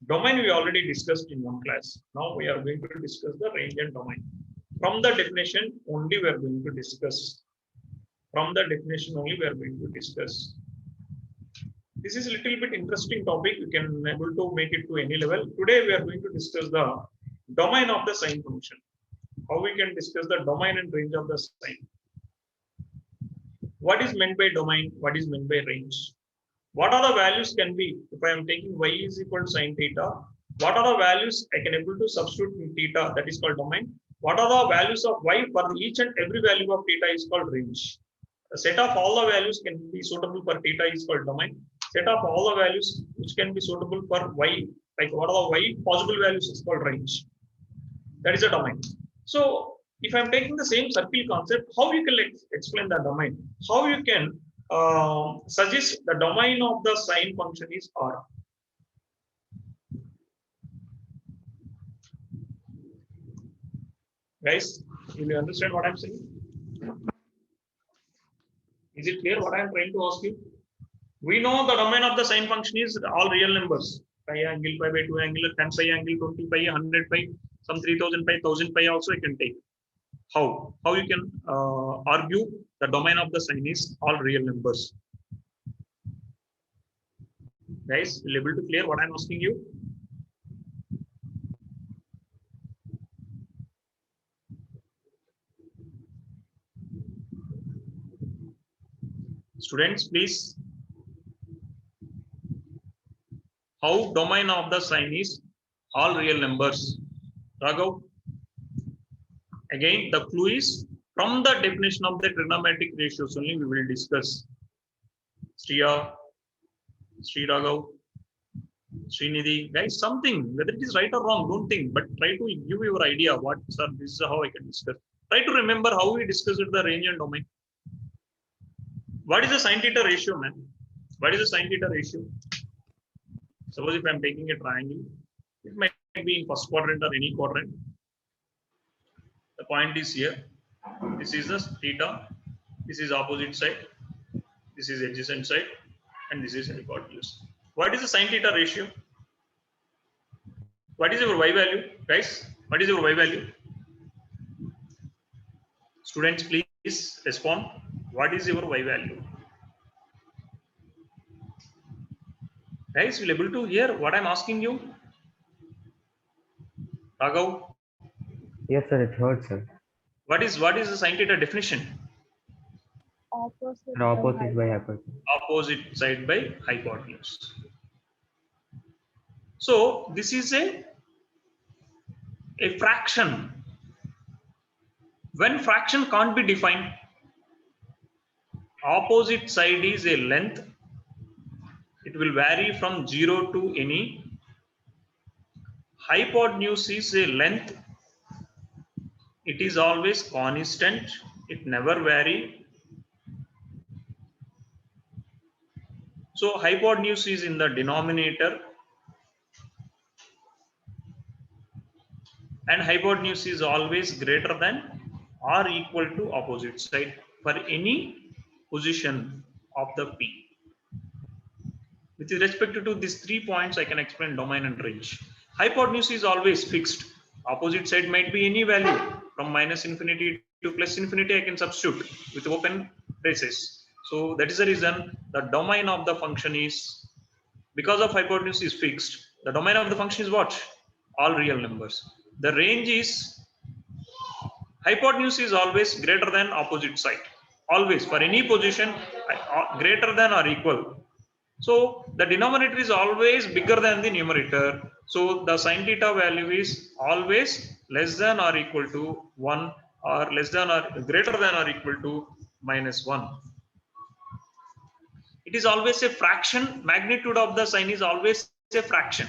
Domain we already discussed in one class. Now we are going to discuss the range and domain. From the definition only we are going to discuss. From the definition only we are going to discuss. This is a little bit interesting topic. You can able to make it to any level. Today we are going to discuss the domain of the sine function. How we can discuss the domain and range of the sine. What is meant by domain? What is meant by range? What are the values can be, if I am taking y is equal to sine theta, what are the values I can able to substitute in theta, that is called domain. What are the values of y for each and every value of theta is called range. A set of all the values can be suitable for theta is called domain. Set of all the values which can be suitable for y, like what are the y possible values is called range. That is a domain. So if I'm taking the same circle concept, how you can explain the domain? How you can suggest the domain of the sine function is R. Guys, will you understand what I'm saying? Is it clear what I'm trying to ask you? We know the domain of the sine function is all real numbers. Pi angle, pi by 2 angle, 10 pi angle, 20 pi, 100 pi, some 3000 pi, 1000 pi also I can take. How you can argue the domain of the sine is all real numbers? Guys, will you able to clear what I'm asking you? Students, please. How domain of the sine is all real numbers? Raghav. Again, the clue is from the definition of the trigonometric ratios only we will discuss. Sriya, Sri Raghav, Srinidhi, guys, something, whether it is right or wrong, don't think, but try to give your idea what, sir, this is how I can discuss. Try to remember how we discussed the range and domain. What is the sine theta ratio, man? What is the sine theta ratio? Suppose if I am taking a triangle, it might be in first quadrant or any quadrant. The point is here. This is the theta. This is opposite side. This is adjacent side, and this is hypotenuse. What is the sine theta ratio? What is your y value, guys? What is your y value? Students, please respond. What is your y value? Guys, will you able to hear what I'm asking you? Raghav? Yes, sir, it hurts, sir. What is the sine theta definition? Opposite. Opposite by hypotenuse. Opposite side by hypotenuse. So this is a fraction. When fraction can't be defined, opposite side is a length. It will vary from 0 to any. Hypotenuse is a length. It is always constant. It never vary. So hypotenuse is in the denominator. And hypotenuse is always greater than or equal to opposite side for any position of the P. With respect to these 3 points, I can explain domain and range. Hypotenuse is always fixed. Opposite side might be any value from -infinity to +infinity. I can substitute with open braces. So that is the reason the domain of the function is, because of hypotenuse is fixed. The domain of the function is what? all real numbers. The range is, hypotenuse is always greater than opposite side. Always, for any position, greater than or equal. So the denominator is always bigger than the numerator. So the sin theta value is always less than or equal to 1 or less than or greater than or equal to -1. It is always a fraction. Magnitude of the sign is always a fraction.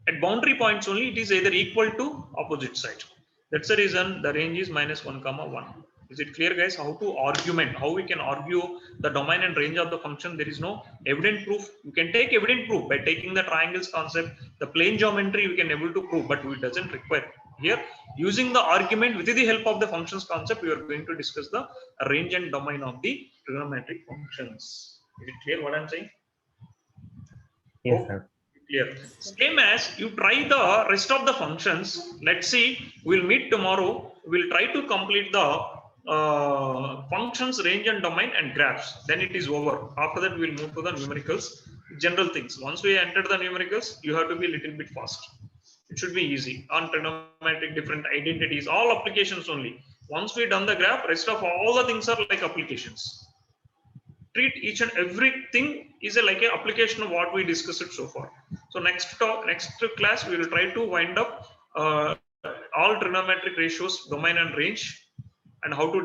At boundary points only, it is either equal to opposite side. That's the reason the range is -1, 1. Is it clear, guys? How to argument? How we can argue the domain and range of the function? There is no evident proof. You can take evident proof by taking the triangles concept, the plane geometry. We can able to prove, but it doesn't require. Here, using the argument with the help of the functions concept, we are going to discuss the range and domain of the trigonometric functions. Is it clear what I'm saying? Yes, sir. Clear. Same as you try the rest of the functions. Let's see, we'll meet tomorrow. We'll try to complete the functions, range and domain and graphs. Then it is over. After that, we'll move to the numericals, general things. Once we enter the numericals, you have to be a little bit fast. It should be easy. On trigonometric, different identities, all applications only. Once we done the graph, rest of all the things are like applications. Treat each and everything is like an application of what we discussed so far. So next class we will try to wind up all trigonometric ratios, domain and range, and how to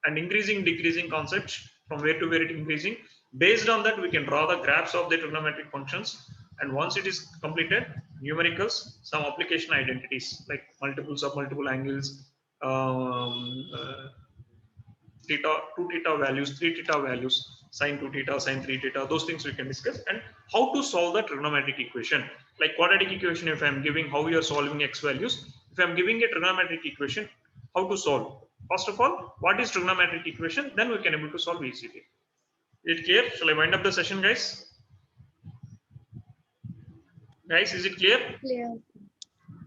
and increasing decreasing concepts, from where to where it increasing. Based on that, we can draw the graphs of the trigonometric functions, and once it is completed, numericals, some application identities like multiples of multiple angles, theta, 2 theta values, 3 theta values, sin 2 theta, sin 3 theta, those things we can discuss, and how to solve the trigonometric equation. Like quadratic equation, if I am giving how we are solving x values, if I am giving a trigonometric equation, how to solve. First of all, what is trigonometric equation? Then we can able to solve easily. Is it clear? Shall I wind up the session, guys? Guys, is it clear? Clear.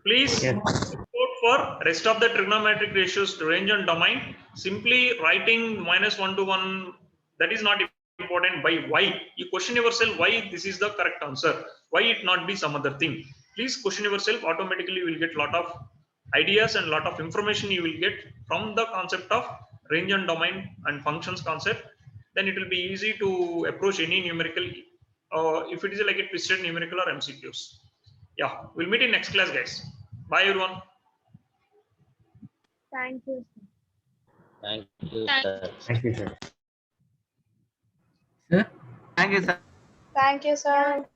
Please Yes. report for rest of the trigonometric ratios to range and domain. Simply writing -1 to 1, that is not important. By why? You question yourself why this is the correct answer. Why it not be some other thing? Please question yourself. Automatically, you will get lot of ideas and lot of information you will get from the concept of range and domain and functions concept. Then it will be easy to approach any numerical, if it is like a twisted numerical or MCQs. Yeah, we'll meet in next class, guys. Bye, everyone. Thank you. Thank you, sir. Thank you, sir. Sir? Thank you, sir. Thank you, sir.